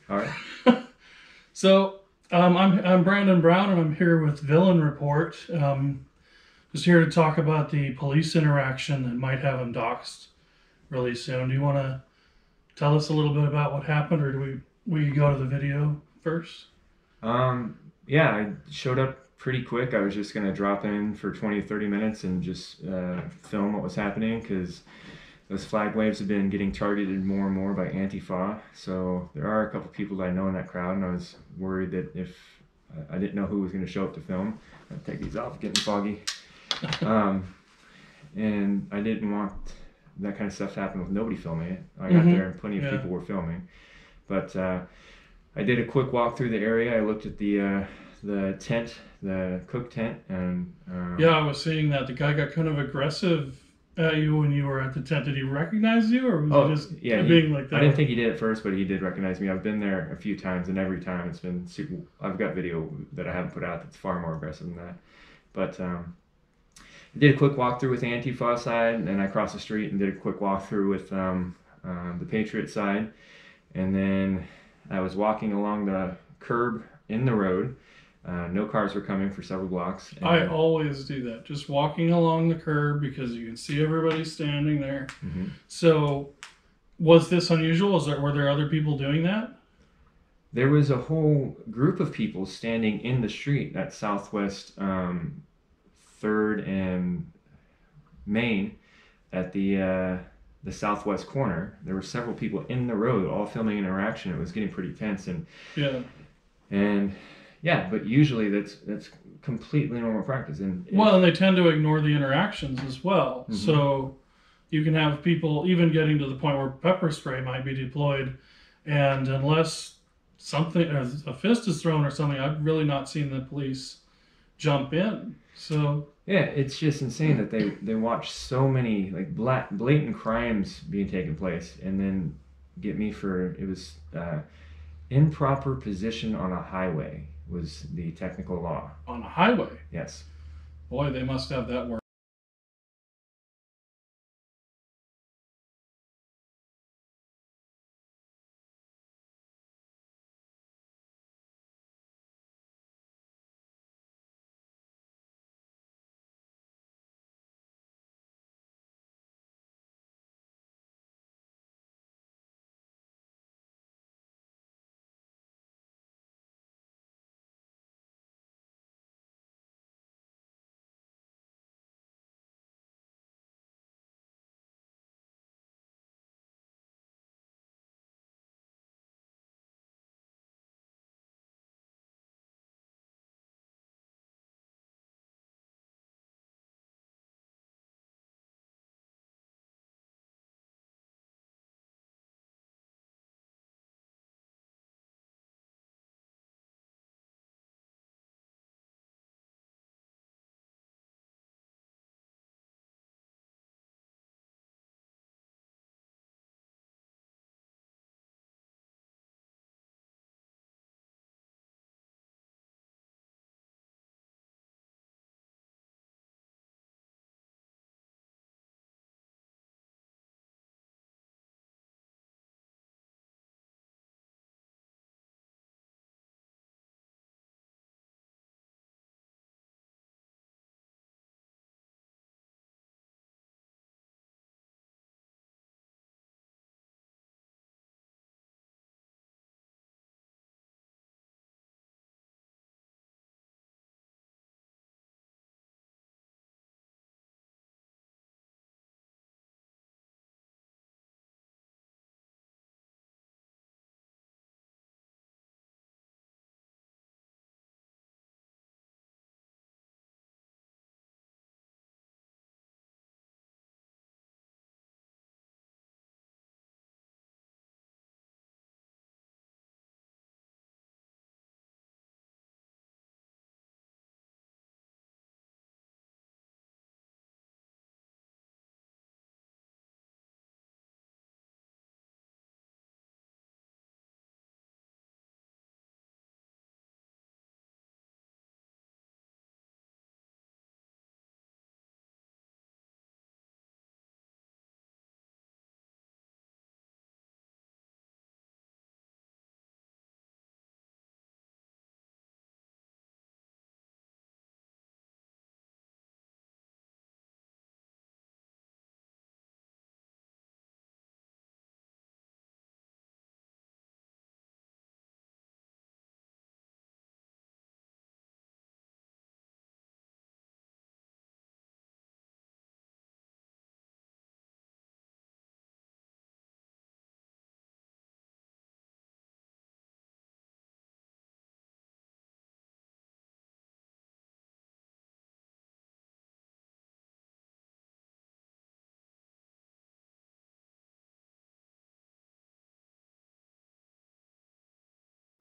All right. So I'm Brandon Brown, and I'm here with VillainReport. Just here to talk about the police interaction that might have him doxxed really soon. Do you want to tell us a little bit about what happened, or do we go to the video first? Yeah, I showed up pretty quick. I was just gonna drop in for 20 to 30 minutes and just film what was happening because those flag waves have been getting targeted more and more by Antifa. So there are a couple people that I know in that crowd, and I was worried that if I didn't know who was going to show up to film, I'd take these off, getting foggy. Um, and I didn't want that kind of stuff to happen with nobody filming it. I got there and plenty of Yeah. people were filming. But I did a quick walk through the area. I looked at the tent, the cook tent, and Yeah, I was seeing that the guy got kind of aggressive at you when you were at the tent. Did he recognize you, or was he oh just yeah, being like I didn't that? think he did at first, but he did recognize me. I've been there a few times, and every time it's been super. I've got video that I haven't put out that's far more aggressive than that. But I did a quick walkthrough with the Antifa side, and then I crossed the street and did a quick walkthrough with the Patriot side, and then I was walking along the curb in the road. No cars were coming for several blocks, I and always do that, just walking along the curb because you can see everybody standing there. mhm. So, was this unusual? Were there other people doing that? There was a whole group of people standing in the street at Southwest Third and Main at the southwest corner. There were several people in the road, all filming an interaction. It was getting pretty tense, Yeah. and yeah, but usually that's completely normal practice. And Well, if and they tend to ignore the interactions as well. mhm. So you can have people even getting to the point where pepper spray might be deployed, and unless something, a fist is thrown or something, I've really not seen the police jump in. So Yeah, it's just insane that they watch so many like blatant crimes being taken place, and then get me for it was improper position on a highway was the technical law. on a highway, Yes. boy, they must have that work.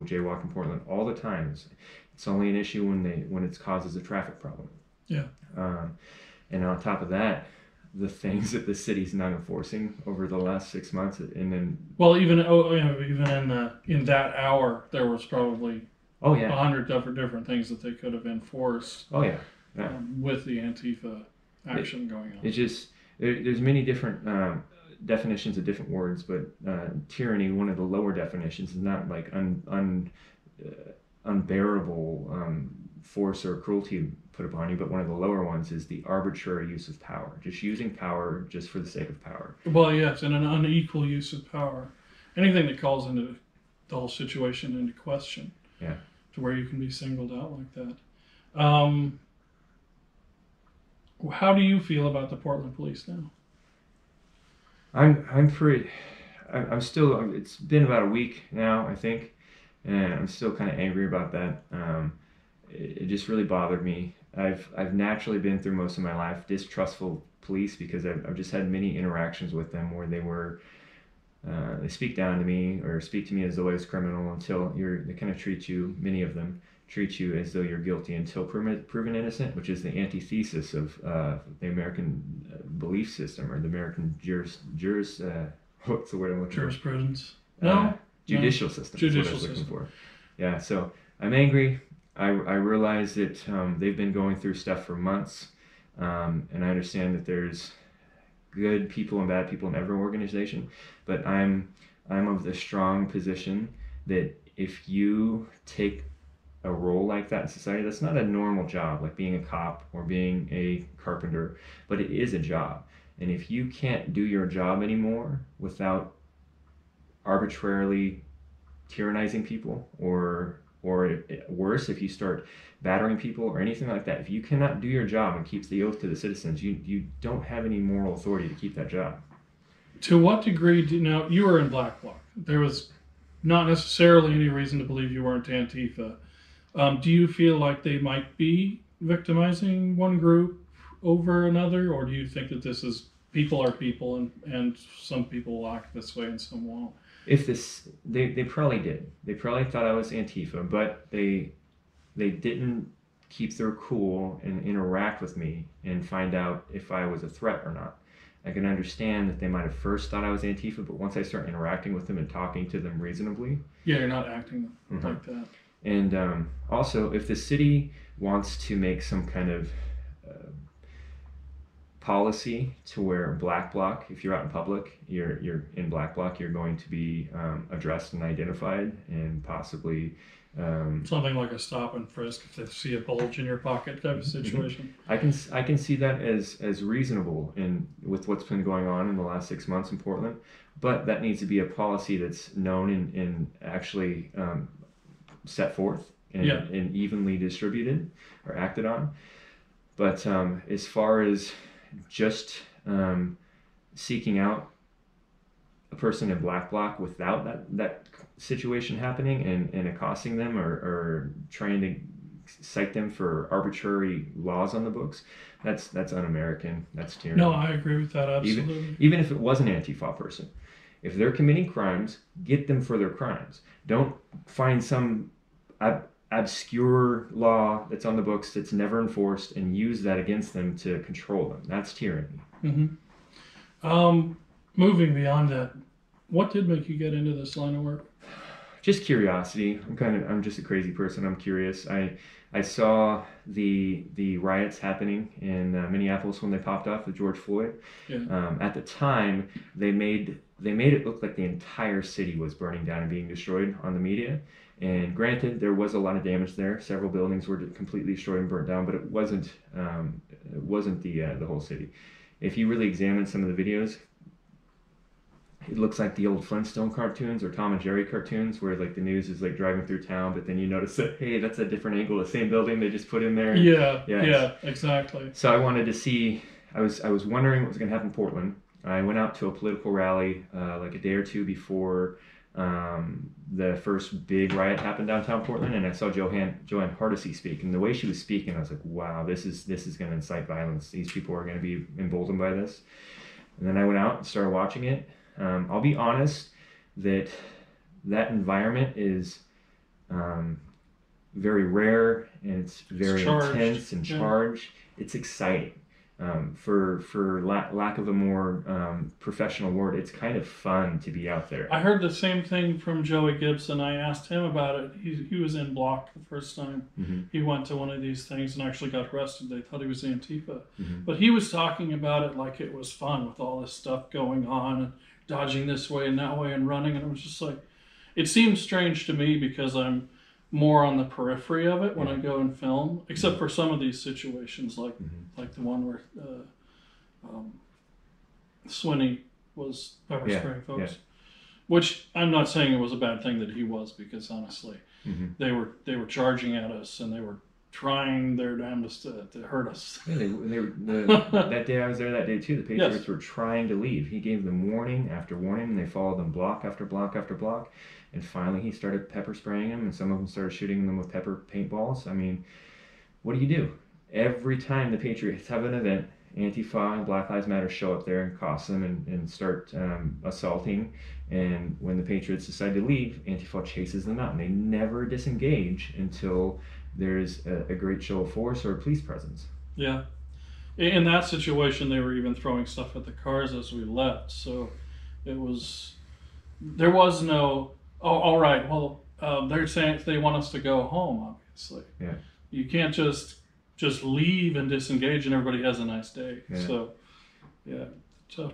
jaywalk in Portland all the time. It's only an issue when it causes a traffic problem. Yeah. And on top of that, the things that the city's not enforcing over the last 6 months, and then Well, even in that hour, there was probably 100 different things that they could have enforced. Oh yeah, yeah. With the Antifa action going on. It's just there's many different definitions of different words, but tyranny, one of the lower definitions, is not like unbearable force or cruelty put upon you, but one of the lower ones is the arbitrary use of power, just using power just for the sake of power. Well, yes, and an unequal use of power. Anything that calls into the whole situation into question. Yeah. To where you can be singled out like that. How do you feel about the Portland police now? I'm still, it's been about a week now, I think, and I'm still kind of angry about that. It just really bothered me. I've naturally been through most of my life distrustful police because I've just had many interactions with them where they speak down to me or speak to me as though I was criminal until they kind of many of them treat you as though you're guilty until proven innocent, which is the antithesis of the American belief system or the American what's the word I'm looking jurisprudence? for? Judicial system. Judicial is what I was looking system. for. Yeah, so I'm angry. I realize that they've been going through stuff for months, and I understand that there's good people and bad people in every organization, but I'm of the strong position that if you take a role like that in society, that's not a normal job like being a cop or being a carpenter, but it is a job. And if you can't do your job anymore without arbitrarily tyrannizing people or worse, if you start battering people or anything like that, if you cannot do your job and keep the oath to the citizens, you don't have any moral authority to keep that job. To what degree now you were in Black Bloc? There was not necessarily any reason to believe you weren't Antifa. Do you feel like they might be victimizing one group over another, or do you think that this is people are people and some people will act this way and some won't? They probably did. They probably thought I was Antifa, but they didn't keep their cool and interact with me and find out if I was a threat or not. I can understand that they might have first thought I was Antifa, but once I start interacting with them and talking to them reasonably... Yeah, you're not acting like that. And also, if the city wants to make some kind of policy to where Black Bloc, if you're out in public, you're in Black Bloc, you're going to be addressed and identified and possibly... something like a stop and frisk if they see a bulge in your pocket type of situation. I can see that as reasonable with what's been going on in the last 6 months in Portland, but that needs to be a policy that's known and actually set forth and evenly distributed or acted on. But as far as just seeking out a person in Black Bloc without that situation happening and accosting them or trying to cite them for arbitrary laws on the books, that's un-American. That's tyranny. No, I agree with that absolutely. Even if it was an Antifa person, if they're committing crimes, get them for their crimes. Don't find some obscure law that's on the books that's never enforced and use that against them to control them. That's tyranny. Mm-hmm. Moving beyond that, what did make you get into this line of work? Just curiosity. I'm just a crazy person. I'm curious. I saw the riots happening in Minneapolis when they popped off with George Floyd. Yeah. At the time, they made it look like the entire city was burning down and being destroyed on the media. And granted, there was a lot of damage there. Several buildings were completely destroyed and burnt down, but it wasn't the whole city. If you really examine some of the videos, it looks like the old Flintstone cartoons or Tom and Jerry cartoons where like the news is like driving through town, but then you notice that, hey, that's a different angle, the same building they just put in there. Yeah, exactly. So I wanted to see, I was wondering what was going to happen in Portland. I went out to a political rally like a day or two before the first big riot happened downtown Portland, and I saw Joanne Hardesty speak, and the way she was speaking, I was like, wow, this is going to incite violence. These people are going to be emboldened by this. And then I went out and started watching it. I'll be honest that environment is very rare, and it's very intense and Yeah. charged. It's exciting. For lack of a more professional word, it's kind of fun to be out there. I heard the same thing from Joey Gibson. I asked him about it. He was in block the first time. Mm-hmm. He went to one of these things and actually got arrested. They thought he was Antifa. Mm-hmm. But he was talking about it like it was fun with all this stuff going on and dodging this way and that way and running. And it was just like, it seems strange to me because I'm more on the periphery of it when I go and film, except for some of these situations like the one where Swinney was pepper spraying folks. Which I'm not saying it was a bad thing that he was, because honestly, they were charging at us and they were trying their damnedest to hurt us. Yeah, that day I was there that day too. The Patriots were trying to leave. He gave them warning after warning, and they followed them block after block after block. And finally, he started pepper spraying them, and some of them started shooting them with pepper paintballs. I mean, what do? Every time the Patriots have an event, Antifa and Black Lives Matter show up there and accost them and start assaulting. And when the Patriots decide to leave, Antifa chases them out, and they never disengage until there's a great show of force or a police presence. Yeah. In that situation, they were even throwing stuff at the cars as we left. So there was no, oh, all right, well, they're saying they want us to go home, obviously. Yeah. You can't just leave and disengage and everybody has a nice day. Yeah. So, yeah,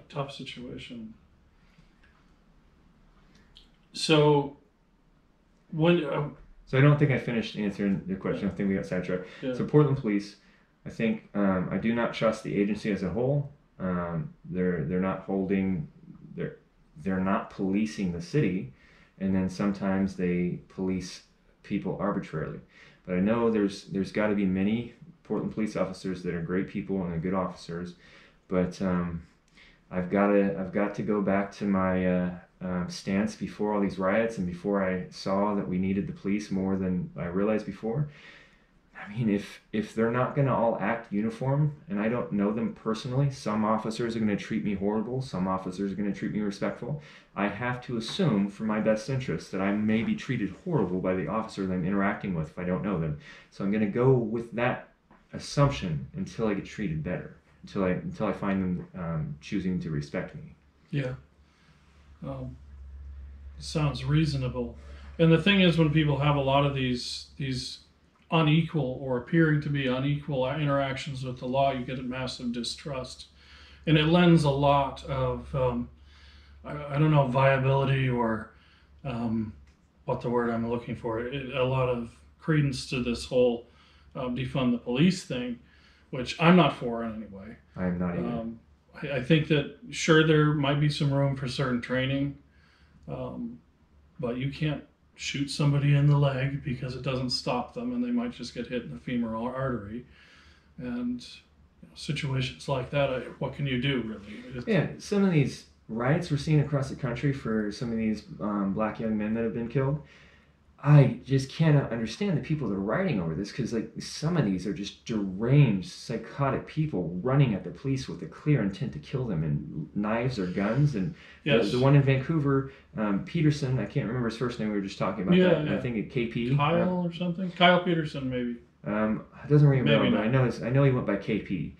tough situation. So, So I don't think I finished answering your question. I think we got sidetracked. Yeah. So Portland Police, I think I do not trust the agency as a whole. They're not policing the city, and then sometimes they police people arbitrarily. But I know there's got to be many Portland police officers that are great people and they're good officers. But I've got to go back to my stance before all these riots and before I saw that we needed the police more than I realized before. I mean, if they're not going to all act uniform, and I don't know them personally, some officers are going to treat me horrible, some officers are going to treat me respectful. I have to assume for my best interest that I may be treated horrible by the officer that I'm interacting with if I don't know them. So I'm going to go with that assumption until I get treated better, until I find them choosing to respect me. Yeah. Sounds reasonable. And the thing is, when people have a lot of these unequal or appearing to be unequal interactions with the law, you get a massive distrust. And it lends a lot of, I don't know, viability or what the word I'm looking for, a lot of credence to this whole defund the police thing, which I'm not for in any way. I am not either. I think that, sure, there might be some room for certain training, but you can't shoot somebody in the leg because it doesn't stop them, and they might just get hit in the femoral artery. And situations like that, what can you do, really? Yeah, some of these riots we're seeing across the country for some of these black young men that have been killed, I just cannot understand the people that are rioting over this, because like some of these are just deranged, psychotic people running at the police with a clear intent to kill them, and knives or guns. And yes. the one in Vancouver, Peterson, I can't remember his first name. We were just talking about that. Yeah. I think it KP. Kyle or something. Kyle Peterson, maybe. It doesn't ring a bell, but not. I know he went by KP.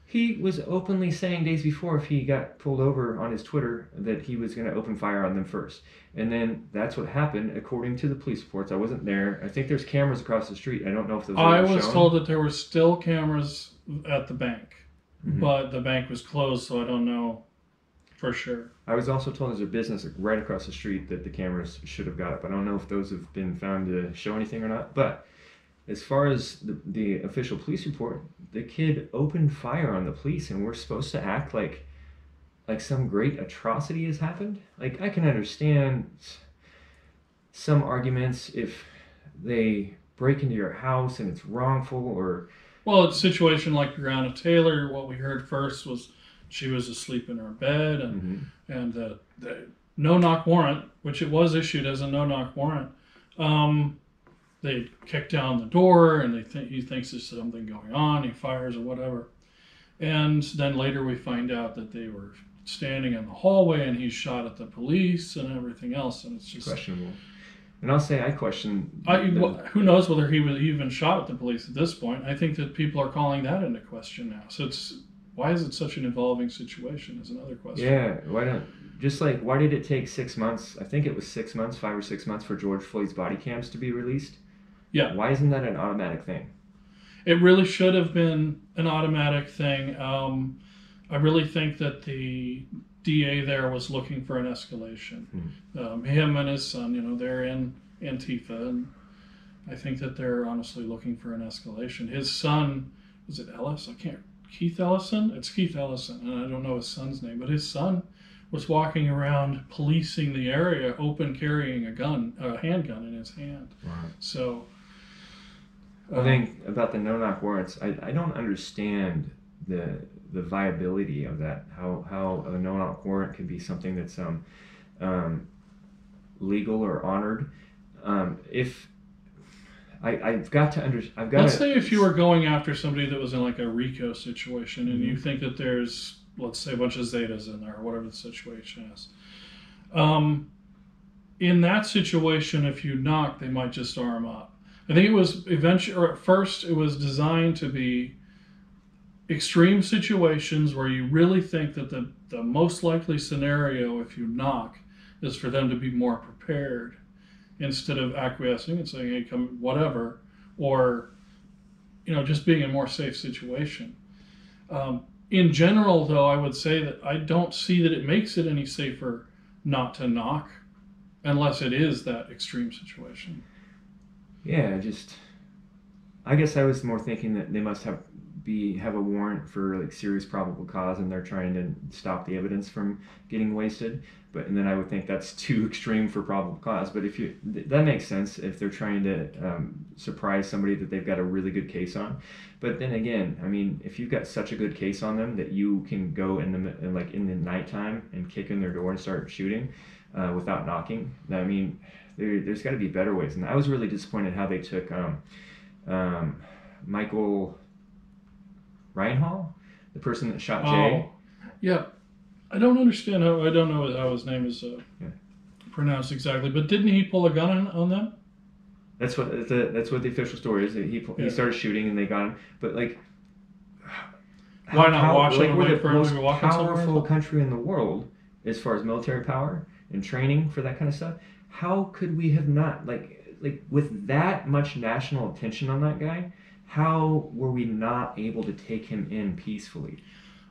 He was openly saying days before, if he got pulled over on his Twitter, that he was going to open fire on them first. And then that's what happened, according to the police reports. I wasn't there. I think there's cameras across the street. I don't know if those I were was shown. told that there were still cameras at the bank, Mm-hmm. but the bank was closed, so I don't know for sure. I was also told there's a business right across the street that the cameras should have got up. I don't know if those have been found to show anything or not, but as far as the official police report, the kid opened fire on the police, and we're supposed to act like some great atrocity has happened. Like, I can understand some arguments if they break into your house and it's wrongful, or... Well, a situation like Breonna Taylor, what we heard first was she was asleep in her bed, and the no-knock warrant, which it was issued as a no-knock warrant, they kick down the door, and he thinks there's something going on. He fires or whatever. And then later we find out that they were standing in the hallway, and he shot at the police and everything else. And it's just questionable. And I'll say I question. Who knows whether he was even shot at the police at this point? I think that people are calling that into question now. So why is it such an evolving situation? Is another question. Yeah, why did it take 6 months? I think it was 6 months, 5 or 6 months, for George Floyd's body cams to be released. Yeah. Why isn't that an automatic thing? It really should have been an automatic thing. I really think that the DA there was looking for an escalation. Him and his son, they're in Antifa, and I think that they're honestly looking for an escalation. His son, was it Ellis? Keith Ellison? It's Keith Ellison, and I don't know his son's name, but his son was walking around policing the area, open carrying a handgun in his hand. Wow. So I think about the no-knock warrants, I don't understand the viability of that. How a no-knock warrant could be something that's legal or honored. If I've got to understand. Let's say if you were going after somebody that was in like a RICO situation, and you think that there's, let's say, a bunch of Zetas in there, or whatever the situation is. In that situation, if you knock, they might just arm up. I think it was eventually, or at first, it was designed to be extreme situations where you really think that the most likely scenario, if you knock, is for them to be more prepared, instead of acquiescing and saying, hey, come, whatever, or, just being in a more safe situation. In general, though, I would say that I don't see that it makes it any safer not to knock, unless it is that extreme situation. Yeah, I guess I was more thinking that they must have a warrant for like serious probable cause, and they're trying to stop the evidence from getting wasted. And then I would think that's too extreme for probable cause. But that makes sense if they're trying to surprise somebody that they've got a really good case on. But then again, I mean, if you've got such a good case on them that you can go in the nighttime and kick in their door and start shooting without knocking, I mean, there's got to be better ways. And I was really disappointed how they took Michael Reinhall, the person that shot Jay. Yeah. I don't understand I don't know how his name is pronounced exactly, but didn't he pull a gun on them? That's what the official story is. He started shooting and they got him. But why not watch him? We're the most powerful country in the world as far as military power and training for that kind of stuff. How could we have not with that much national attention on that guy? How were we not able to take him in peacefully?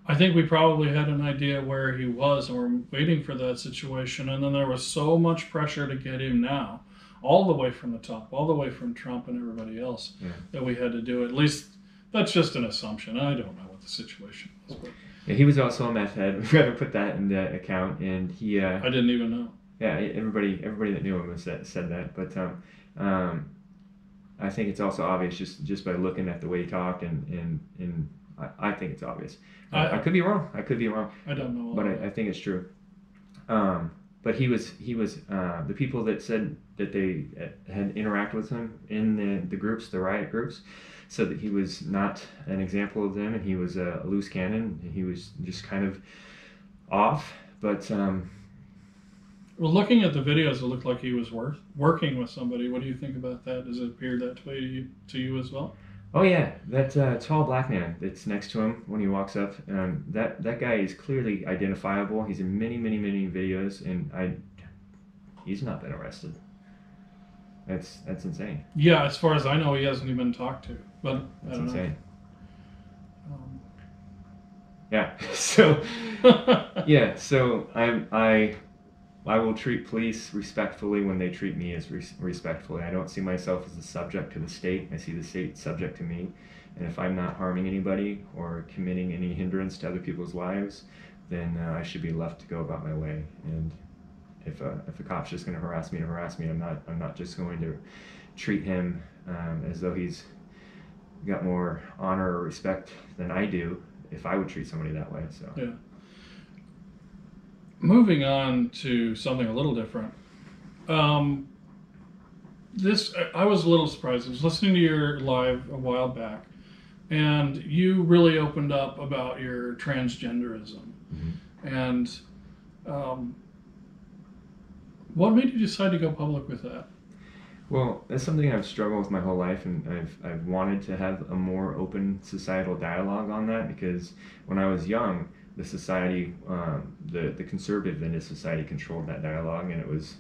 I think we probably had an idea where he was, and we're waiting for that situation. And then there was so much pressure to get him now, all the way from the top, all the way from Trump and everybody else, that we had to do it. At least that's just an assumption. I don't know what the situation was. But yeah, he was also a meth head. We haven't put that in the account, and he. I didn't even know. Yeah, everybody that knew him said that, but I think it's also obvious just by looking at the way he talked, and I think it's obvious. I could be wrong. I don't know. But I think it's true. But he was the people that said that they had interacted with him in the groups, the riot groups, said that he was not an example of them, and he was a loose cannon. And he was just kind of off. But well, looking at the videos, it looked like he was working with somebody. What do you think about that? Does it appear that way to you as well? Oh yeah, that tall black man that's next to him when he walks up. That guy is clearly identifiable. He's in many videos, and he's not been arrested. That's insane. Yeah, as far as I know, he hasn't even been talked to. But that's I don't insane. know. Yeah. So yeah. So I will treat police respectfully when they treat me as respectfully. I don't see myself as a subject to the state. I see the state subject to me. And if I'm not harming anybody or committing any hindrance to other people's lives, then I should be left to go about my way. And if a cop's just going to harass me, I'm not just going to treat him as though he's got more honor or respect than I do if I would treat somebody that way. So yeah. Moving on to something a little different. I was a little surprised. I was listening to your live a while back, and you really opened up about your transgenderism. Mm-hmm. And what made you decide to go public with that? Well, that's something I've struggled with my whole life, and I've wanted to have a more open societal dialogue on that, because when I was young, the society, the conservative end of society controlled that dialogue, and it was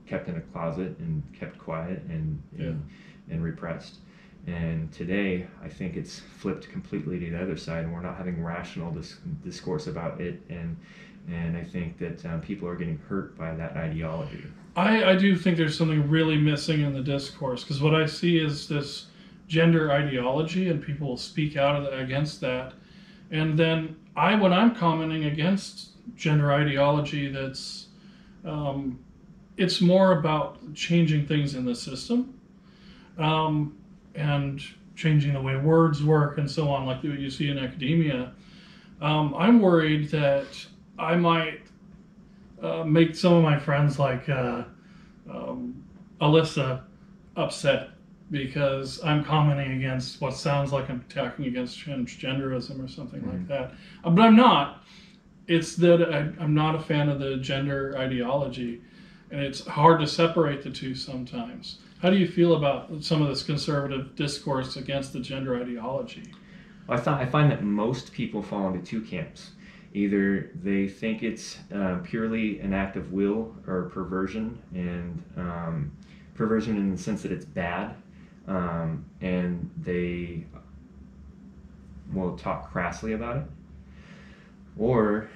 kept in a closet and kept quiet and repressed. And today, I think it's flipped completely to the other side, and we're not having rational discourse about it, and I think that people are getting hurt by that ideology. I do think there's something really missing in the discourse, because what I see is this gender ideology, and people will speak out against that. And then when I'm commenting against gender ideology, it's more about changing things in the system, and changing the way words work and so on, like what you see in academia. I'm worried that I might make some of my friends like Alyssa upset because I'm commenting against what sounds like I'm attacking against transgenderism or something like that. But I'm not. It's that I'm not a fan of the gender ideology, and it's hard to separate the two sometimes. How do you feel about some of this conservative discourse against the gender ideology? I find that most people fall into two camps. Either they think it's purely an act of will or perversion, and perversion in the sense that it's bad, and they will talk crassly about it. Or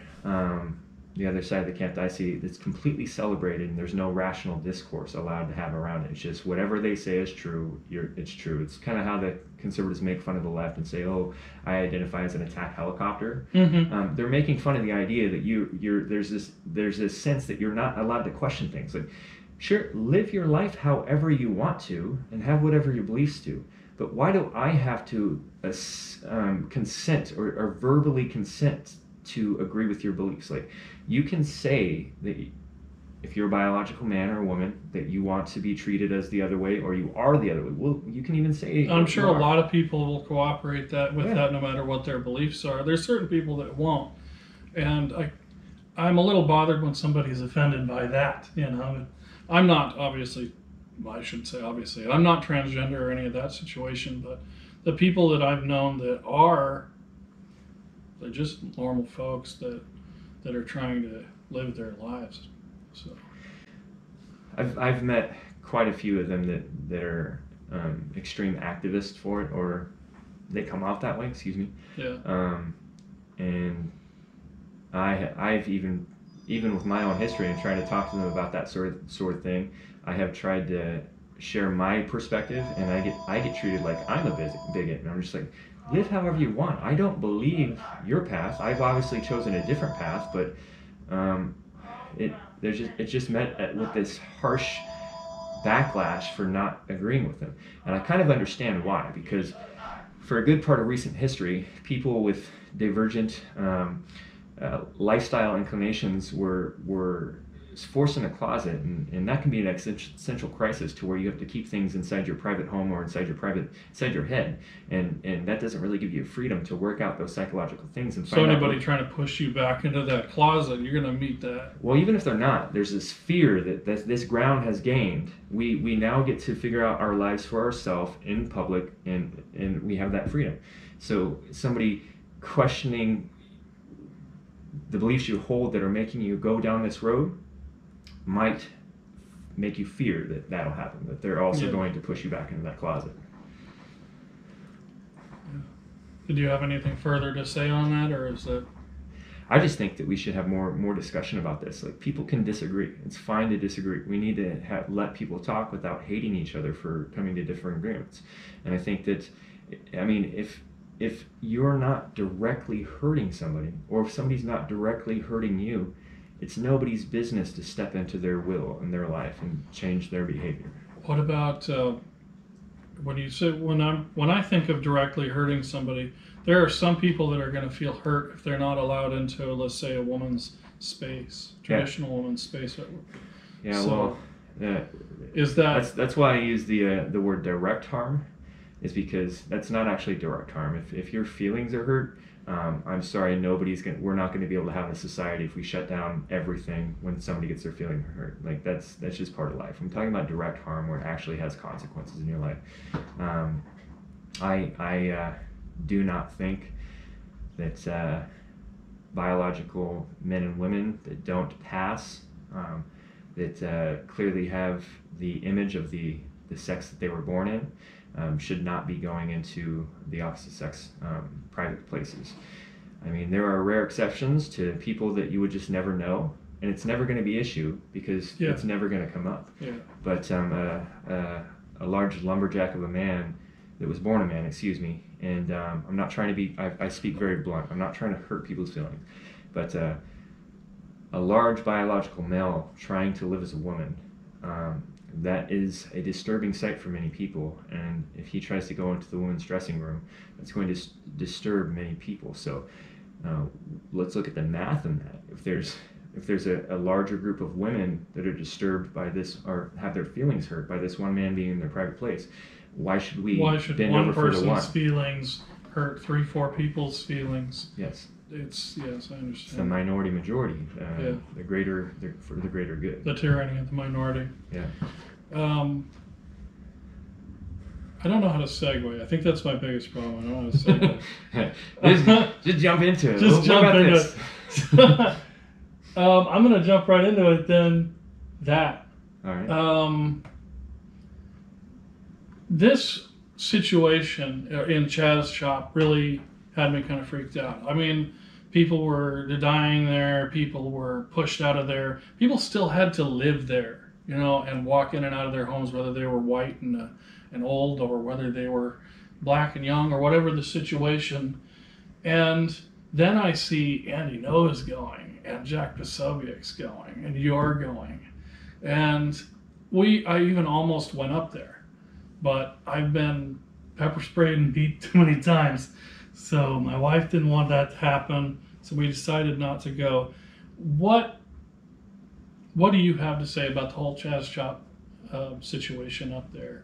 the other side of the camp that I see, that's completely celebrated, and there's no rational discourse allowed to have around it. It's just whatever they say is true, it's true. It's kind of how the conservatives make fun of the left and say, "Oh, I identify as an attack helicopter." Mm-hmm. They're making fun of the idea that there's this sense that you're not allowed to question things. Like, sure, live your life however you want to and have whatever your beliefs do, but why do I have to consent or verbally consent to agree with your beliefs? Like, you can say that if you're a biological man or a woman, that you want to be treated as the other way, or you are the other way. Well, you can even say... I'm sure a lot of people will cooperate that no matter what their beliefs are. There's certain people that won't. And I'm a little bothered when somebody's offended by that, you know. I'm not, obviously, I should say obviously, I'm not transgender or any of that situation, but the people that I've known that are, they're just normal folks that are trying to live their lives. So I've met quite a few of them that are extreme activists for it, or they come off that way. Excuse me. Yeah. And I've even with my own history and trying to talk to them about that sort of thing, I have tried to share my perspective, and I get treated like I'm a bigot, and I'm just like, live however you want. I don't believe your path. I've obviously chosen a different path, but it's just met with this harsh backlash for not agreeing with them. And I kind of understand why, because for a good part of recent history, people with divergent lifestyle inclinations were forced in a closet, and that can be an existential crisis to where you have to keep things inside your private home or inside your head, and that doesn't really give you freedom to work out those psychological things. And so anybody trying to push you back into that closet, you're going to meet that. Well, even if they're not, there's this fear that this ground has gained. We now get to figure out our lives for ourselves in public, and we have that freedom. So somebody questioning the beliefs you hold that are making you go down this road might make you fear that that'll happen, that they're also going to push you back into that closet. Did you have anything further to say on that, or is that... I just think that we should have more discussion about this. Like, people can disagree. It's fine to disagree. We need to let people talk without hating each other for coming to different agreements. And I think that, I mean, if you're not directly hurting somebody, or if somebody's not directly hurting you, it's nobody's business to step into their will and their life and change their behavior. What about when you say, when I think of directly hurting somebody, there are some people that are going to feel hurt if they're not allowed into, let's say, a woman's space, traditional woman's space. Yeah, so, well, is that's why I use the word direct harm, is because that's not actually direct harm. If your feelings are hurt, I'm sorry, we're not going to be able to have a society if we shut down everything when somebody gets their feeling hurt. Like that's just part of life. I'm talking about direct harm where it actually has consequences in your life. I do not think that biological men and women that don't pass, that clearly have the image of the sex that they were born in, should not be going into the opposite sex private places. I mean, there are rare exceptions to people that you would just never know, and it's never going to be issue because it's never going to come up. Yeah. But a large lumberjack of a man that was born a man, excuse me, and I'm not trying to be, I speak very blunt, I'm not trying to hurt people's feelings, but a large biological male trying to live as a woman, that is a disturbing sight for many people, and if he tries to go into the women's dressing room, that's going to disturb many people. So let's look at the math in that. If there's a larger group of women that are disturbed by this or have their feelings hurt by this one man being in their private place, why should bend one over for the one? person's feelings hurt 3-4 people's feelings? Yes. Yes, I understand. It's the minority majority, the greater good. The tyranny of the minority. Yeah. I don't know how to segue. I think that's my biggest problem. I don't know how to segue. just jump into it. Just jump into this? it. I'm going to jump right into it then. All right. This situation in Chaz's shop really had me kind of freaked out. I mean, people were dying there. People were pushed out of there. People still had to live there, and walk in and out of their homes, whether they were white and old or whether they were black and young or whatever the situation. And then I see Andy Noah's going and Jack Posobiec's going and you're going. And I even almost went up there, but I've been pepper sprayed and beat too many times. So my wife didn't want that to happen, so we decided not to go. What do you have to say about the whole Chaz shop situation up there?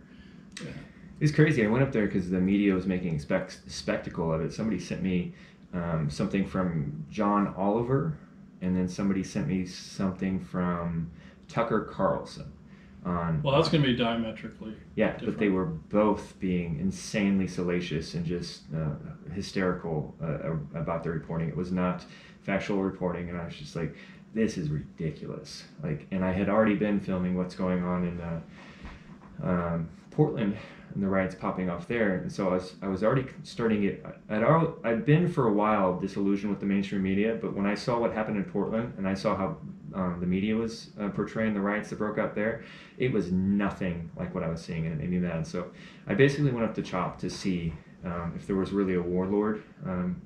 Yeah. It's crazy. I went up there because the media was making a spectacle of it. Somebody sent me something from John Oliver, and then somebody sent me something from Tucker Carlson. Well, that's going to be diametrically different. But they were both being insanely salacious and just hysterical about their reporting. It was not factual reporting, and I was just like, this is ridiculous. And I had already been filming what's going on in Portland and the riots popping off there, and so I was already starting it. I'd been for a while disillusioned with the mainstream media, but when I saw what happened in Portland and I saw how the media was portraying the riots that broke out there, it was nothing like what I was seeing, and it made me mad. So I basically went up to CHOP to see if there was really a warlord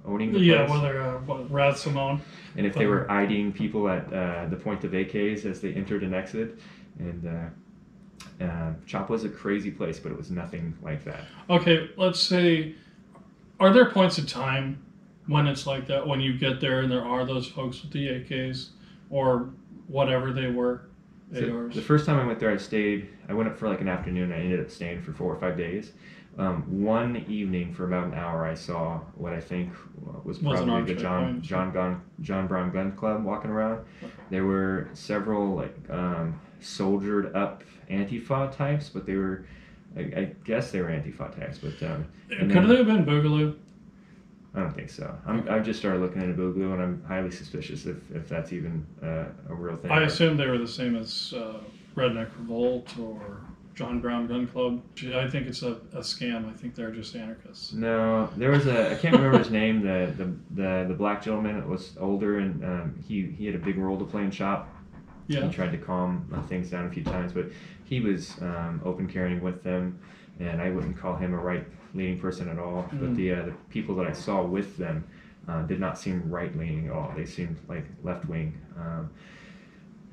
owning the place. Yeah, whether Raz Simone. And if they were IDing people at the point of AKs as they entered and exited. And CHOP was a crazy place, but it was nothing like that. Okay, let's say, are there points of time when it's like that, when you get there and there are those folks with the AKs or whatever they were? So the first time I went there, I went up for like an afternoon. I ended up staying for 4 or 5 days. One evening for about an hour, I saw what I think was probably the John Brown Gun Club walking around. There were several soldiered up Antifa types, but they were, I guess they were Antifa types. But could they have been Boogaloo? I don't think so. I've just started looking into Boogaloo, and I'm highly suspicious if that's even a real thing. I assume they were the same as Redneck Revolt or John Brown Gun Club. I think it's a scam. I think they're just anarchists. No, there was I can't remember his name. The black gentleman was older, and he had a big role to play in CHOP. Yeah. He tried to calm things down a few times, but he was open carrying with them, and I wouldn't call him a right-leaning person at all. But the people that I saw with them did not seem right-leaning at all. They seemed like left-wing.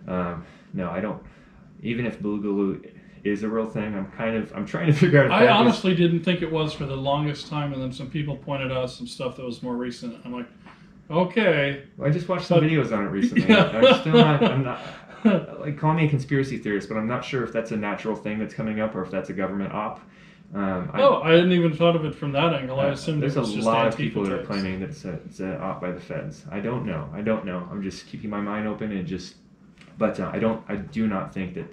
No, I don't. Even if Boogaloo is a real thing, I'm trying to figure out. I honestly didn't think it was for the longest time, and then some people pointed out some stuff that was more recent. I'm like, okay. Well, I just watched some videos on it recently. Yeah. I'm not. Call me a conspiracy theorist, but I'm not sure if that's a natural thing that's coming up or if that's a government op. I hadn't even thought of it from that angle. I assumed there's it was a just lot of Antifa people that are types. claiming that it's a op by the feds. I don't know. I'm just keeping my mind open and just. But I do not think that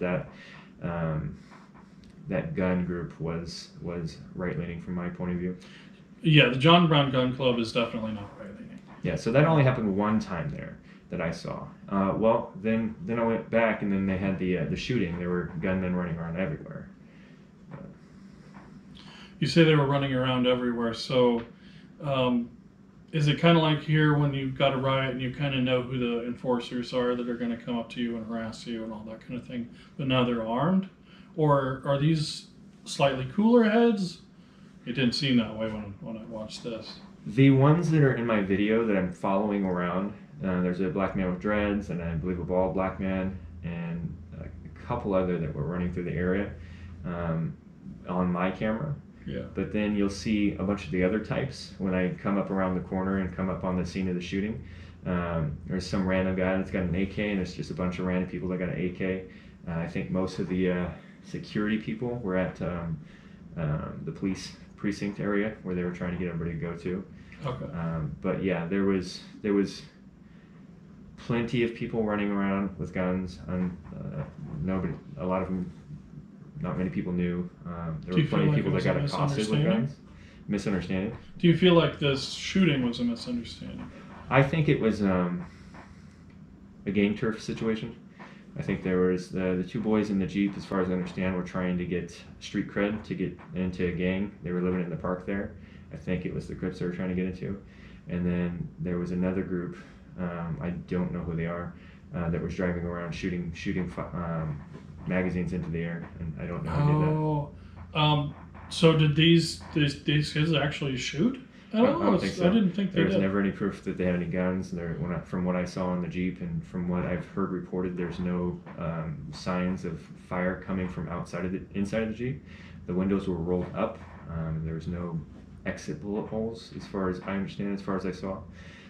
that gun group was right leaning from my point of view. Yeah, the John Brown Gun Club is definitely not right leaning. Yeah, so that only happened one time there that I saw. Well, then I went back, and then they had the shooting. There were gunmen running around everywhere. You say they were running around everywhere, so is it kind of like here when you've got a riot and you kind of know who the enforcers are that are going to come up to you and harass you and all that kind of thing, but now they're armed? Or are these slightly cooler heads? It didn't seem that way when I watched this. The ones that are in my video that I'm following around, there's a black man with dreads, and I believe a bald black man, and a couple other that were running through the area on my camera. Yeah. But then you'll see a bunch of the other types when I come up around the corner and come up on the scene of the shooting. There's some random guy that's got an AK, and it's just a bunch of random people that got an AK. I think most of the security people were at the police precinct area where they were trying to get everybody to go to. Okay. But yeah, there was plenty of people running around with guns, and a lot of them, not many people knew. There were plenty of people that got accosted with guns. Misunderstanding? Do you feel like this shooting was a misunderstanding? I think it was a gang turf situation. I think there was the two boys in the Jeep, as far as I understand, were trying to get street cred to get into a gang. They were living in the park there. I think it was the Crips they were trying to get into. And then there was another group, I don't know who they are, that was driving around shooting magazines into the air, and I don't know who did that. So did these kids actually shoot? I don't think so. I didn't think they There was did. never any proof that they had any guns. From what I saw on the Jeep and from what I've heard reported, there's no signs of fire coming from inside of the Jeep. The windows were rolled up. There was no exit bullet holes, as far as I understand, as far as I saw.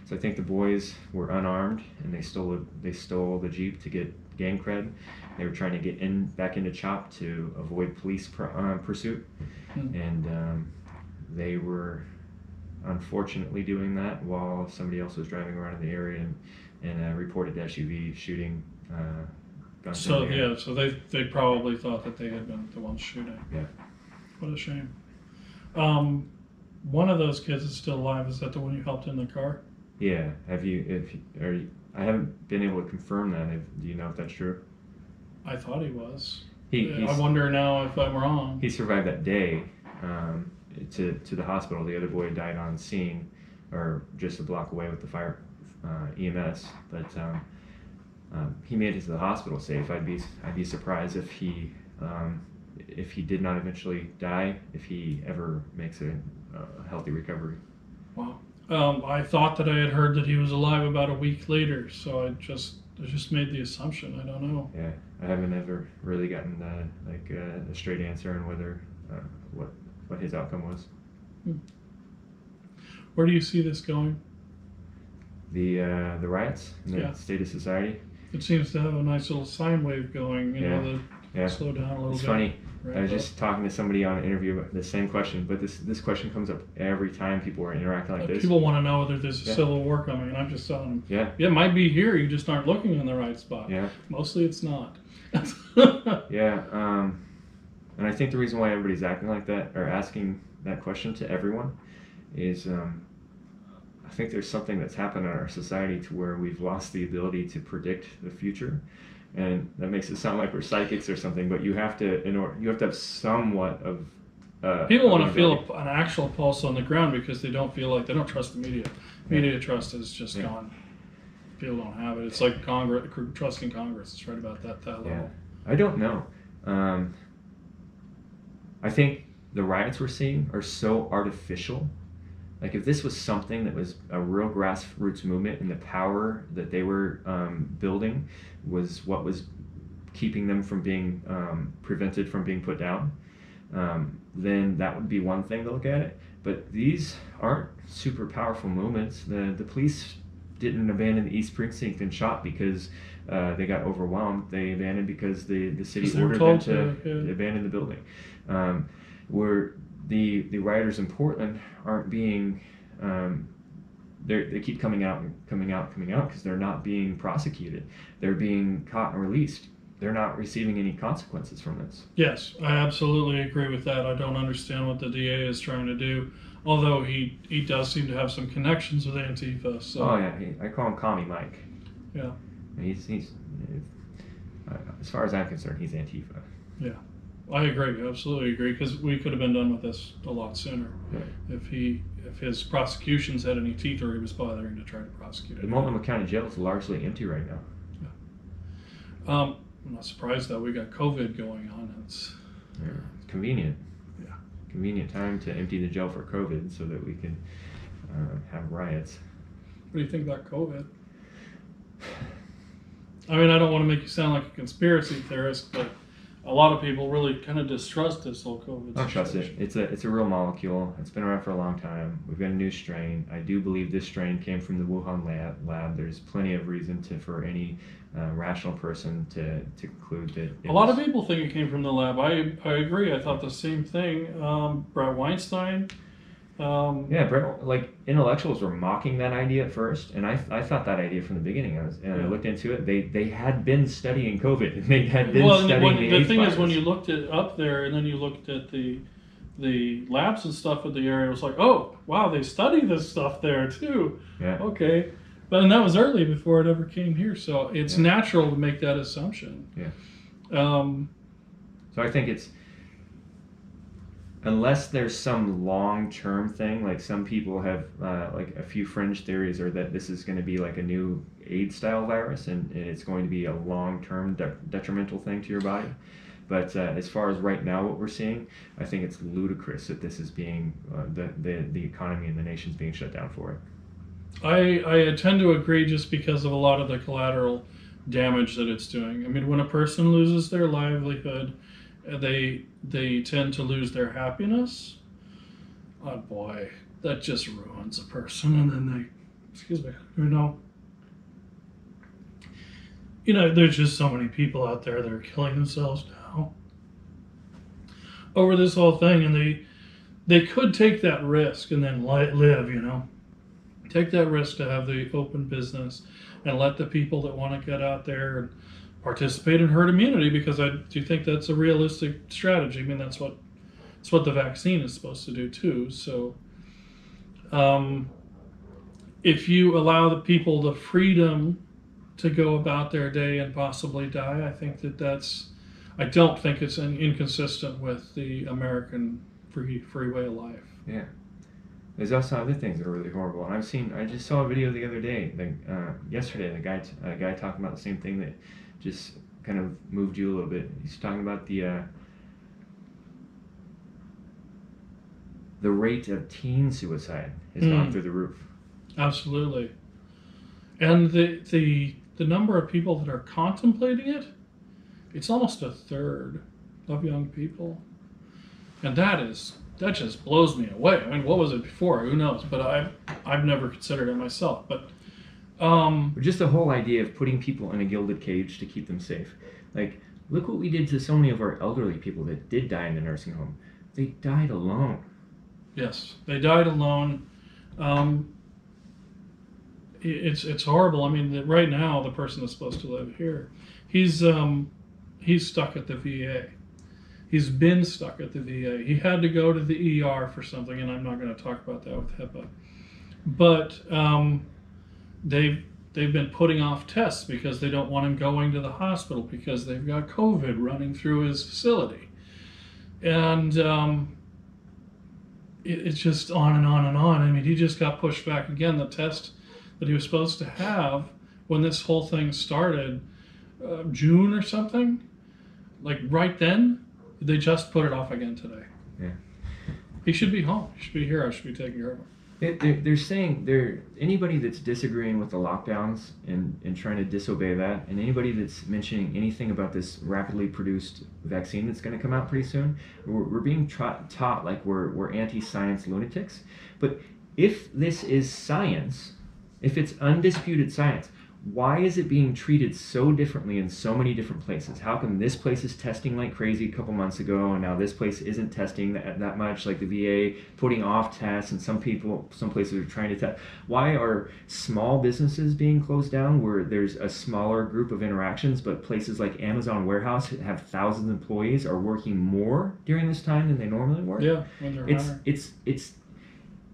So I think the boys were unarmed, and they stole the Jeep to get gang cred. They were trying to get back into CHOP to avoid police pursuit, and they were unfortunately doing that while somebody else was driving around in the area and reported SUV shooting guns. So yeah, so they probably thought that they had been the ones shooting. Yeah. What a shame. One of those kids is still alive. Is that the one you helped in the car? Yeah. I haven't been able to confirm that. Do you know if that's true? I thought he was. I wonder now if I'm wrong. He survived that day to the hospital. The other boy died on scene, or just a block away with the fire EMS. But he made it to the hospital safe. I'd be surprised if he did not eventually die, if he ever makes a healthy recovery. Wow. I thought that I had heard that he was alive about a week later, so I just made the assumption. I don't know. Yeah, I haven't ever really gotten a straight answer on whether what his outcome was. Where do you see this going? The riots in the state of society. It seems to have a nice little sine wave going. Slow down a little bit. It's funny. I was just talking to somebody on an interview about the same question, but this question comes up every time people are interacting like this. People want to know whether there's a civil war coming, and I'm just telling them, yeah, it might be here. You just aren't looking in the right spot. Yeah. Mostly it's not. Yeah. And I think the reason why everybody's acting like that or asking that question to everyone is I think there's something that's happened in our society to where we've lost the ability to predict the future. And that makes it sound like we're psychics or something, but you have to have somewhat of. People want to feel an actual pulse on the ground because they don't trust the media. Media trust is just gone. People don't have it. It's like trusting Congress. It's right about that level. Yeah, I don't know. I think the riots we're seeing are so artificial. Like if this was something that was a real grassroots movement and the power that they were building was what was keeping them from being prevented from being put down, then that would be one thing to look at it. But these aren't super powerful movements. The police didn't abandon the East Precinct and shot because they got overwhelmed. They abandoned because the city ordered them to abandon the building. where the rioters in Portland aren't being they keep coming out because they're not being prosecuted. They're being caught and released. They're not receiving any consequences from this. Yes, I absolutely agree with that. I don't understand what the DA is trying to do, although he does seem to have some connections with Antifa. So. Oh yeah, I call him Commie Mike. Yeah. He's as far as I'm concerned, he's Antifa. Yeah, I agree. Absolutely agree, because we could have been done with this a lot sooner if his prosecutions had any teeth, or he was bothering to try to prosecute it. The Multnomah County Jail is largely empty right now. Yeah. I'm not surprised that we got COVID going on. It's convenient. Yeah. Convenient time to empty the jail for COVID so that we can have riots. What do you think about COVID? I mean, I don't want to make you sound like a conspiracy theorist, but a lot of people really kind of distrust this whole COVID situation. I don't trust it. It's a real molecule. It's been around for a long time. We've got a new strain. I do believe this strain came from the Wuhan lab. There's plenty of reason for any rational person to conclude that. A lot of people think it came from the lab. I agree. I thought the same thing. Brett Weinstein. Brett, like, intellectuals were mocking that idea at first, and I thought that idea from the beginning. I looked into it. They had been studying COVID, and they had been studying the thing is, when you looked it up there, and then you looked at the labs and stuff in the area, it was like, oh wow, they study this stuff there too. Yeah. Okay, and that was early before it ever came here, so it's natural to make that assumption. Yeah. So I think it's, unless there's some long-term thing, like some people have like a few fringe theories, or that this is going to be like a new AIDS-style virus, and it's going to be a long-term detrimental thing to your body. But as far as right now, what we're seeing, I think it's ludicrous that this is being the economy and the nation's being shut down for it. I tend to agree, just because of a lot of the collateral damage that it's doing. I mean, when a person loses their livelihood, they tend to lose their happiness. Oh boy, that just ruins a person. And then there's just so many people out there that are killing themselves now over this whole thing, and they could take that risk and then live, take that risk to have the open business and let the people that want to get out there and participate in herd immunity, because I do think that's a realistic strategy. I mean, that's what the vaccine is supposed to do too. So if you allow the people the freedom to go about their day and possibly die, I don't think it's inconsistent with the American free way of life. Yeah. There's also other things that are really horrible. And I just saw a video the other day, yesterday, a guy talking about the same thing that just kind of moved you a little bit. He's talking about the rate of teen suicide has gone through the roof. Absolutely. And the number of people that are contemplating it, it's almost a third of young people. And that just blows me away. I mean, what was it before? Who knows? But I've never considered it myself. But just the whole idea of putting people in a gilded cage to keep them safe. Like, look what we did to so many of our elderly people that did die in the nursing home. They died alone. Yes, they died alone. It's horrible. I mean, right now, the person that's supposed to live here, he's stuck at the VA. He's been stuck at the VA. He had to go to the ER for something, and I'm not going to talk about that with HIPAA. But they've been putting off tests because they don't want him going to the hospital because they've got COVID running through his facility. And it's just on and on and on. I mean, he just got pushed back again. The test that he was supposed to have when this whole thing started, June or something, like right then, they just put it off again today. Yeah. He should be home. He should be here. I should be taking care of him. They're saying anybody that's disagreeing with the lockdowns and trying to disobey that, and anybody that's mentioning anything about this rapidly produced vaccine that's going to come out pretty soon, we're being taught like we're anti-science lunatics. But if this is science, if it's undisputed science, why is it being treated so differently in so many different places? How come this place is testing like crazy a couple months ago, and now this place isn't testing that much, like the VA putting off tests, and some places are trying to test? Why are small businesses being closed down where there's a smaller group of interactions, but places like Amazon warehouse that have thousands of employees are working more during this time than they normally work? Yeah, when they're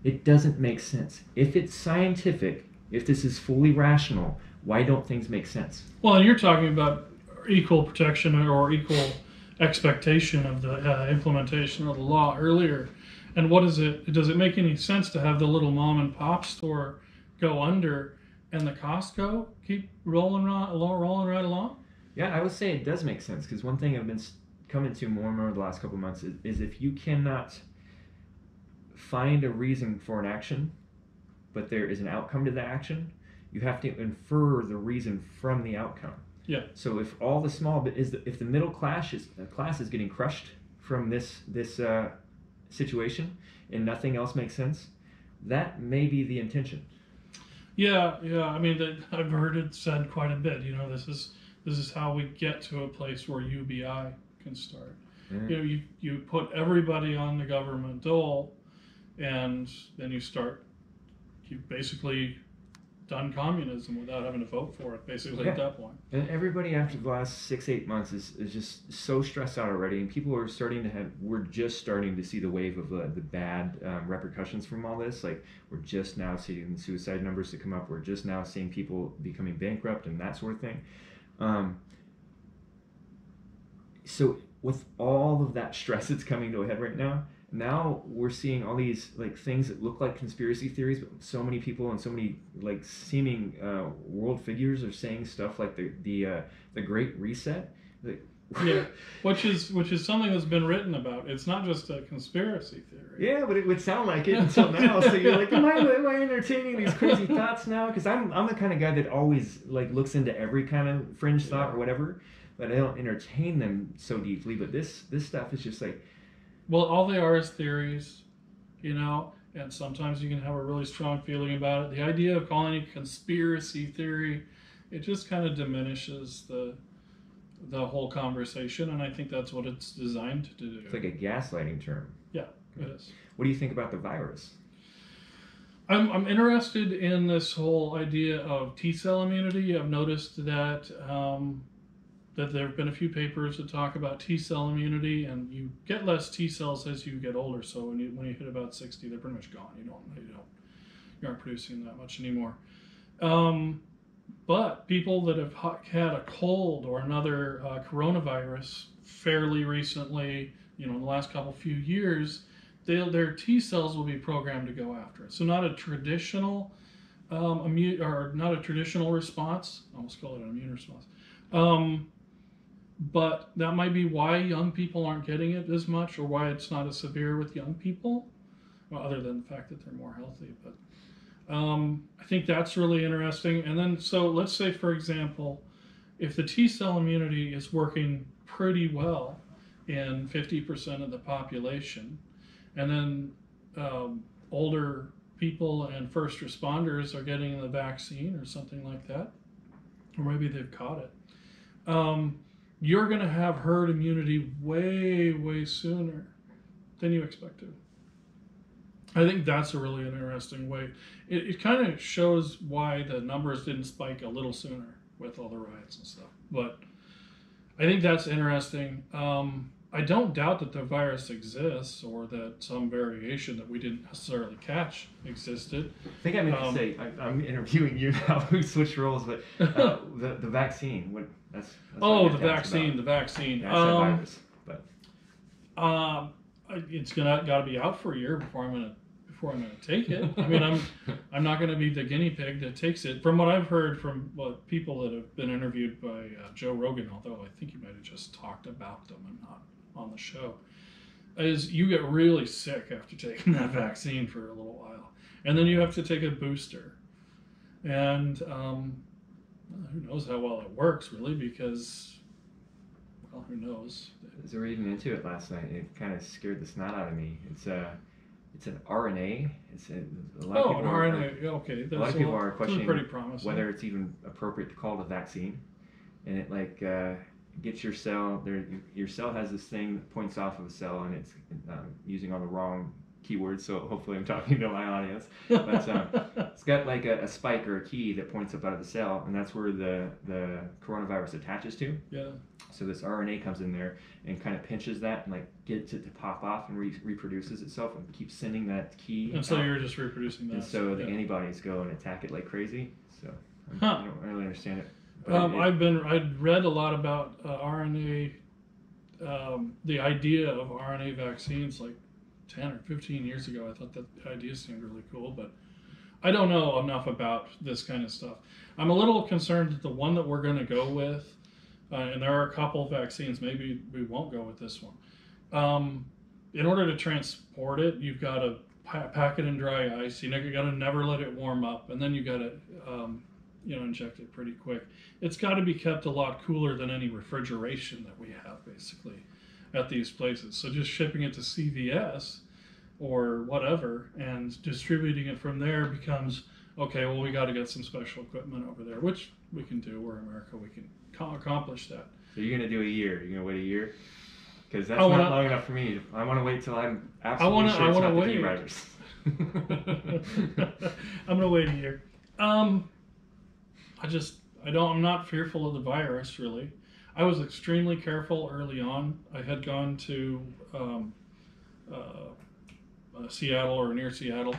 It doesn't make sense. If it's scientific, if this is fully rational, why don't things make sense? Well, and you're talking about equal protection or equal expectation of the implementation of the law earlier. And what is it? Does it make any sense to have the little mom and pop store go under and the Costco keep rolling right along? Yeah, I would say it does make sense, because one thing I've been coming to more and more the last couple of months is if you cannot find a reason for an action, but there is an outcome to the action, you have to infer the reason from the outcome. Yeah. So if all the if the middle class is getting crushed from this situation and nothing else makes sense, that may be the intention. Yeah. I mean, I've heard it said quite a bit. This is how we get to a place where UBI can start. Yeah. You put everybody on the government dole, and then you've basically done communism without having to vote for it, basically, at that point. And everybody after the last 6-8 months is just so stressed out already, and people are we're just starting to see the wave of the bad repercussions from all this. Like, we're just now seeing the suicide numbers to come up. We're just now seeing people becoming bankrupt and that sort of thing. So with all of that stress that's coming to a head right now we're seeing all these like things that look like conspiracy theories, but so many people and so many like seeming world figures are saying stuff like the Great Reset. Yeah, which is something that's been written about. It's not just a conspiracy theory. Yeah, but it would sound like it until now. So you're like, am I entertaining these crazy thoughts now? Because I'm the kind of guy that always like looks into every kind of fringe thought or whatever, but I don't entertain them so deeply. But this stuff is just like, well, all they are is theories, and sometimes you can have a really strong feeling about it. The idea of calling it conspiracy theory, it just kind of diminishes the whole conversation, and I think that's what it's designed to do. It's like a gaslighting term. Yeah, it is. What do you think about the virus? I'm interested in this whole idea of T-cell immunity. I've noticed that that there have been a few papers that talk about T-cell immunity, and you get less T-cells as you get older. So when you hit about 60, they're pretty much gone. You aren't producing that much anymore. But people that have had a cold or another coronavirus fairly recently, in the last few years, their T cells will be programmed to go after it. So not a traditional not a traditional response. I almost call it an immune response. But that might be why young people aren't getting it as much, or why it's not as severe with young people, well, other than the fact that they're more healthy. But I think that's really interesting. And then, so let's say, for example, if the T-cell immunity is working pretty well in 50% of the population, and then older people and first responders are getting the vaccine or something like that, or maybe they've caught it, you're going to have herd immunity way, way sooner than you expect to. I think that's a really interesting way. It kind of shows why the numbers didn't spike a little sooner with all the riots and stuff. But I think that's interesting. I don't doubt that the virus exists, or that some variation that we didn't necessarily catch existed. I think I meant to say, I'm interviewing you now. We switched roles, but the vaccine. That's the vaccine. The vaccine. Yeah, I said virus, but it's got to be out for a year before I'm gonna take it. I mean, I'm not gonna be the guinea pig that takes it. From what I've heard from people that have been interviewed by Joe Rogan, although I think he might have just talked about them and not on the show, is you get really sick after taking that vaccine for a little while, and then you have to take a booster, and who knows how well it works really, because, well, who knows. As we were reading into it last night, it kind of scared the snot out of me. it's an RNA. A lot of Oh, people an are, RNA. Okay, a lot of people are questioning pretty promising. whether it's even appropriate to call it a vaccine, and it like gets your cell there. Your cell has this thing that points off of a cell, and it's using all the wrong keywords. So hopefully I'm talking to my audience, but it's got like a spike or a key that points up out of the cell, and that's where the coronavirus attaches to. Yeah. So this RNA comes in there and kind of pinches that and like gets it to pop off and reproduces itself and keeps sending that key. And so you're just reproducing that. And so the antibodies go and attack it like crazy. So I don't really understand it. But I'd read a lot about RNA, the idea of RNA vaccines like 10 or 15 years ago. I thought that idea seemed really cool, but I don't know enough about this kind of stuff. I'm a little concerned that the one that we're going to go with, and there are a couple of vaccines, maybe we won't go with this one. In order to transport it, you've got to pack it in dry ice. You got to never let it warm up, and then you got to inject it pretty quick. It's got to be kept a lot cooler than any refrigeration that we have basically at these places. So just shipping it to CVS or whatever and distributing it from there becomes, okay, well, we got to get some special equipment over there, which we can do. We're America. We can accomplish that. So you're going to do a year. You're going to wait a year? Because that's not long enough for me. I want to wait till I'm absolutely sure it's not the key virus. I'm going to wait a year. I'm not fearful of the virus, really. I was extremely careful early on. I had gone to Seattle or near Seattle,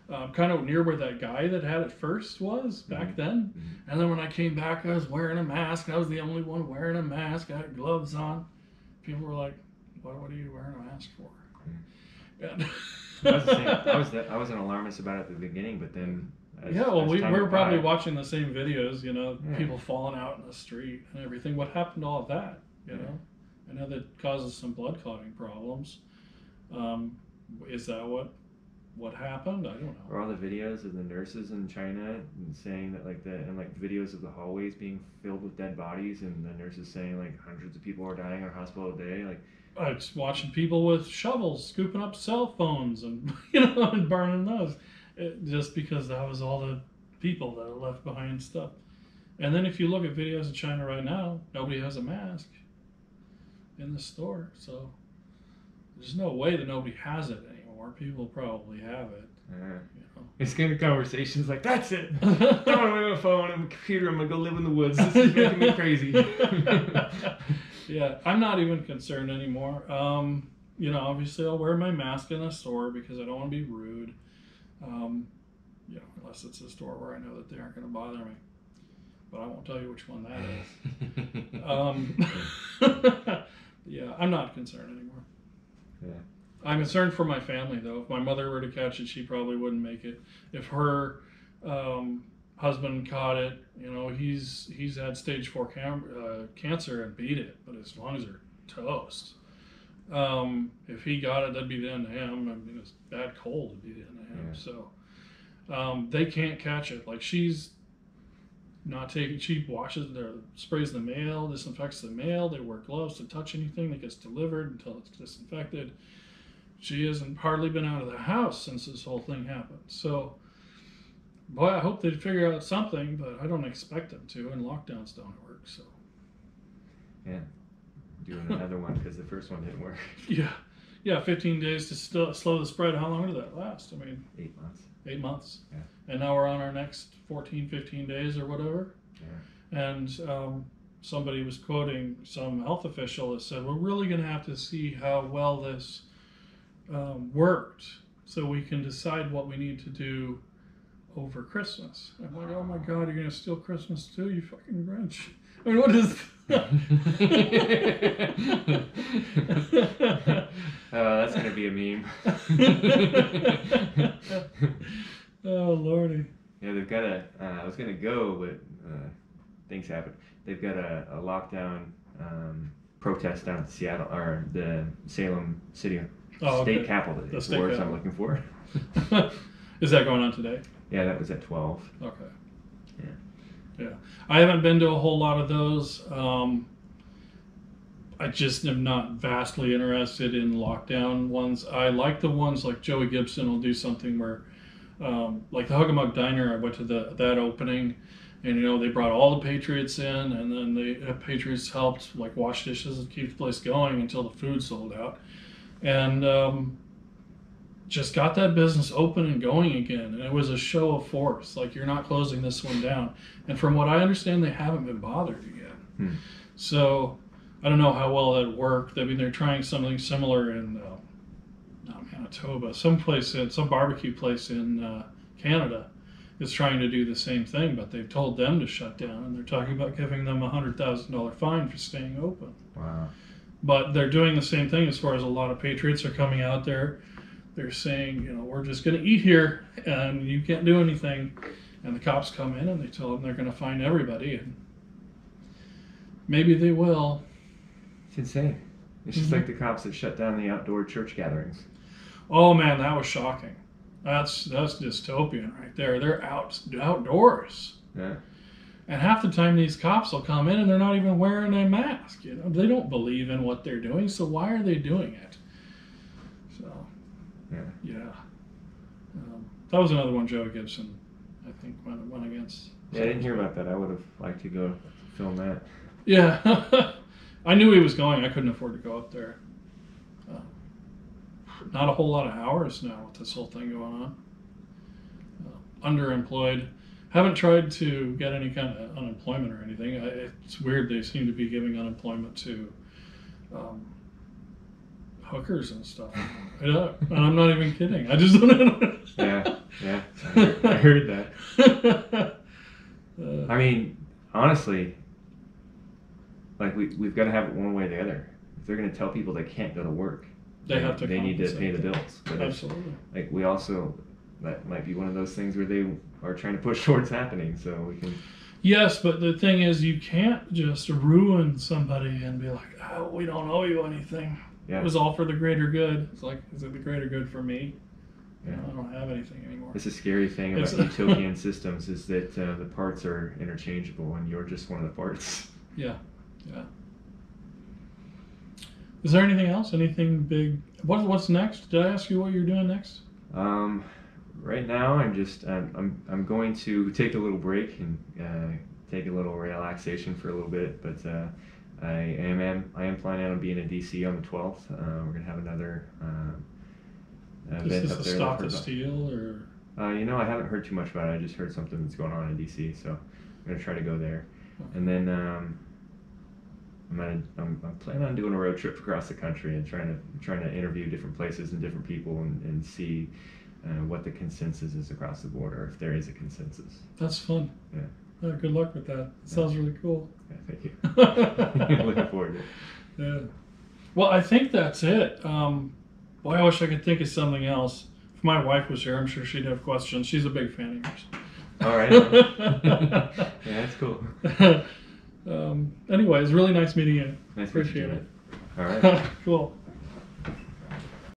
kind of near where that guy that had it first was back then. Mm-hmm. And then when I came back, I was wearing a mask. I was the only one wearing a mask. I had gloves on. People were like, what are you wearing a mask for? Mm-hmm. I was an alarmist about it at the beginning, but then... we were probably watching the same videos, people falling out in the street and everything. What happened to all of that, know? I know that causes some blood clotting problems. Is that what happened? I don't know. Or all the videos of the nurses in China and saying that videos of the hallways being filled with dead bodies and the nurses saying like hundreds of people are dying in our hospital a day. Like I was watching people with shovels scooping up cell phones and and burning those. Just because that was all the people that are left behind stuff. And then if you look at videos of China right now, nobody has a mask in the store. So there's no way that nobody has it anymore. People probably have it. It's kind of conversations like, that's it. I'm going to leave my phone and my computer. I'm going to go live in the woods. This is making me crazy. Yeah, I'm not even concerned anymore. Obviously I'll wear my mask in a store because I don't want to be rude. Unless it's a store where I know that they aren't going to bother me. But I won't tell you which one that is. Yeah, I'm not concerned anymore. Yeah. I'm concerned for my family, though. If my mother were to catch it, she probably wouldn't make it. If her husband caught it, he's had stage 4 cancer and beat it, but his lungs are toast. If he got it, that'd be the end of him. I mean, it's bad cold would be the end of him. Yeah. So they can't catch it. Like she's not taking. She washes, sprays the mail, disinfects the mail. They wear gloves to touch anything that gets delivered until it's disinfected. She hasn't hardly been out of the house since this whole thing happened. So, boy, I hope they'd figure out something, but I don't expect them to. And lockdowns don't work. So. Yeah. Doing another one because the first one didn't work. Yeah, 15 days to slow the spread. How long did that last? I mean, 8 months. 8 months. Yeah. And now we're on our next 14, 15 days or whatever. Yeah. And somebody was quoting some health official that said, we're really going to have to see how well this worked so we can decide what we need to do over Christmas. I'm like, oh my God, you're going to steal Christmas too, you fucking Grinch. I mean, what is that's going to be a meme. Oh, Lordy. Yeah, they've got I was going to go, but things happened. They've got a lockdown protest down at Seattle, or the Salem City State Capitol. That's the words I'm looking for. Is that going on today? Yeah, that was at 12. Okay. Yeah. I haven't been to a whole lot of those. I just am not vastly interested in lockdown ones. I like the ones like Joey Gibson will do something where, like the Hug-a-Mug Diner, I went to that opening, and they brought all the Patriots in, and then the Patriots helped like wash dishes and keep the place going until the food sold out, and just got that business open and going again. And it was a show of force. Like, you're not closing this one down. And from what I understand, they haven't been bothered again. So I don't know how well that worked. I mean, they're trying something similar in not Manitoba, some barbecue place in Canada is trying to do the same thing, but they've told them to shut down, and they're talking about giving them a $100,000 fine for staying open. Wow. But they're doing the same thing as far as a lot of patriots are coming out there. They're saying, we're just going to eat here, and you can't do anything. And the cops come in, and they tell them they're going to fine everybody, and maybe they will. It's insane. It's just like the cops that shut down the outdoor church gatherings. Oh man, that was shocking. That's dystopian right there. They're outdoors. Yeah. And half the time these cops will come in and they're not even wearing a mask. They don't believe in what they're doing, so why are they doing it? So, yeah. That was another one Joe Gibson, I think, went against. Yeah, I didn't hear about that. I would have liked to go film that. Yeah. I knew he was going. I couldn't afford to go up there. Not a whole lot of hours now with this whole thing going on. Underemployed. Haven't tried to get any kind of unemployment or anything. It's weird. They seem to be giving unemployment to hookers and stuff. And I'm not even kidding. I just don't know. Yeah. I heard that. I mean, honestly, like we've got to have it one way or the other. If they're going to tell people they can't go to work, they need to pay the bills. But absolutely. We also, that might be one of those things where they are trying to push towards happening, so we can. Yes, but the thing is, you can't just ruin somebody and be like, oh, we don't owe you anything. Yeah. It was all for the greater good. It's like, is it the greater good for me? Yeah. I don't have anything anymore. It's a scary thing about utopian systems is that the parts are interchangeable and you're just one of the parts. Yeah. Is there anything else? Anything big? What's next? Did I ask you what you're doing next? Right now, I'm going to take a little break and take a little relaxation for a little bit. But I am planning on being in DC on the 12th. We're gonna have another event up there. Is this the Stop the Steal or? I haven't heard too much about it. I just heard something that's going on in DC, so I'm gonna try to go there. Okay. And then I'm planning on doing a road trip across the country and trying to interview different places and different people and see what the consensus is across the board, or if there is a consensus. That's fun. Yeah. Good luck with that. It sounds really cool. Yeah, thank you. Looking forward to it. Yeah. Well, I think that's it. Boy, I wish I could think of something else. If my wife was here, I'm sure she'd have questions. She's a big fan of yours. All right. Yeah, that's cool. Anyway, it's really nice meeting you. Nice Appreciate it. All right. Cool.